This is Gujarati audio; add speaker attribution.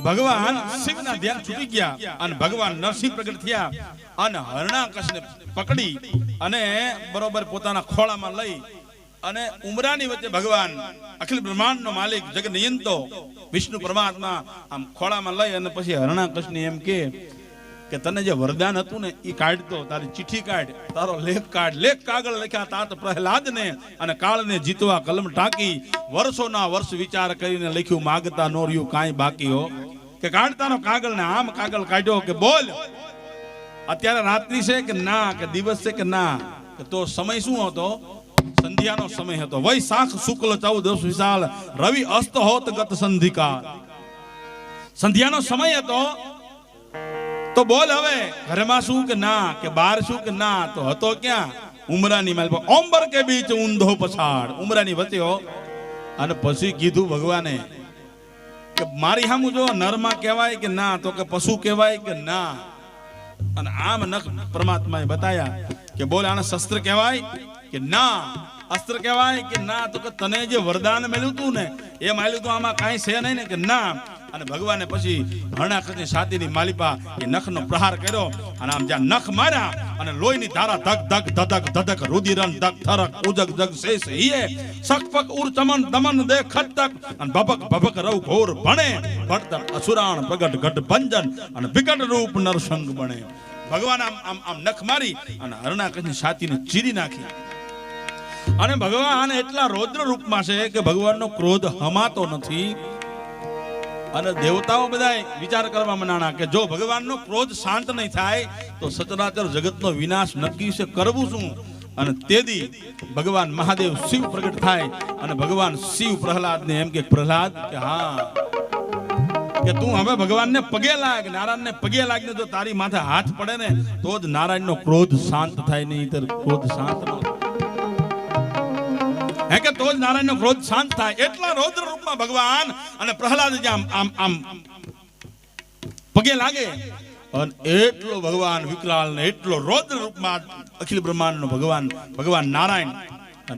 Speaker 1: ભગવાન શિવના ધ્યાન છૂટી ગયા અને ભગવાન નરસિંહ પ્રગટ થયા અને હરણાકશને પકડી અને બરોબર પોતાના ખોળામાં લઈ અને ઉમરાની વચ્ચે ભગવાન અખિલ બ્રહ્માંડનો માલિક જગનિયંતો વિષ્ણુ પરમાત્મા આમ ખોળામાં લઈ અને પછી હરણાકશને એમ કે તને જે વરદાન હતું ને એ કાઢતો, તારી ચિઠ્ઠી કાઢ, તારો લેખ કાઢ. લેખ કાગળ લખ્યા તાત પ્રહલાદને અને કાળને જીતવા કલમ ટાંકી. વર્ષોના વર્ષ વિચાર કરીને લખ્યું, માગતા નો રહ્યું કાંઈ બાકી હો. કે કાઢતાનો કાગળ ને આમ કાગળ કાઢ્યો કે બોલ અત્યારે રાત્રિ છે કે ના, કે દિવસ છે કે ના. તો સમય શું હતો? સંધ્યાનો સમય હતો. વૈશાખ શુક્લ 14 વિશાલ રવિ અસ્ત હોત ગત સંધિકા. સંધ્યાનો સમય હતો. તો બોલ હવે ઘરમાં શું કે ના, કે બહાર શું કે ના. તો હતો ક્યાં? ઉમરાની માલ ઓંબર કે બીચ ઊંધો પછાડ. ઉમરાની વચ્ચે હો. અને પછી કીધું ભગવાને કે મારી સામું જો નરમાં કહેવાય કે ના, તો કે પશુ કહેવાય કે ના. અને આમ નખ પરમાત્માએ બતાયા કે બોલ આને શસ્ત્ર કહેવાય કે ના, અસ્ત્ર કહેવાય કે ના. તો કે તને જે વરદાન મળ્યું તું ને એ મળ્યું તું, આમાં કાંઈ છે નહીં ને કે ના. અને ભગવાને પછી હરણાકશની છાતીની માલિપા એ નખનો પ્રહાર કર્યો અને આમ જ્યાં નખ માર્યા અને લોહીની ધારા ધક ધક ધધક ધધક રુધિરન ધક થરક ઉજક જગ શેષ હિયે સકપક ઉર ચમન દમન દે ખતક અને ભભક ભભક રવ ઘોર ભણે ભટતર અસુરાણ પ્રગટ ગઢ ભંજન અને વિકટ રૂપ નરસંગ બને. ભગવાન આમ આમ આમ નખ મારી અને હરણાકશની છાતીને ચીરી નાખી. અને ભગવાન એટલા રૌદ્ર રૂપમાં છે કે ભગવાનનો ક્રોધ હમાતો નથી. અને દેવતાઓ બધા વિચાર કરવા મનાણા કે જો ભગવાનનો ક્રોધ શાંત નહીં થાય તો સચરાચર જગતનો વિનાશ નક્કી છે, કરવું શું? અને તેદી ભગવાન મહાદેવ શિવ પ્રગટ થાય અને ભગવાન શિવ પ્રહલાદને એમ કે પ્રહલાદ કે હા, કે તું હવે ભગવાનને પગે લાગ, નારાયણને પગે લાગને જો તારી માથે હાથ પડે ને તો જ નારાયણનો ક્રોધ શાંત થાય, નહીં તો ક્રોધ શાંત ન હે કે તો જ નારાયણનો ક્રોધ શાંત થાય. એટલા રૌદ્ર રૂપમાં ભગવાન અને પ્રહલાદ આમ આમ આમ પગે લાગે અને એટલો ભગવાન વિકરાળ ને એટલો રૌદ્ર રૂપમાં અખિલ બ્રહ્માંડનો ભગવાન નારાયણ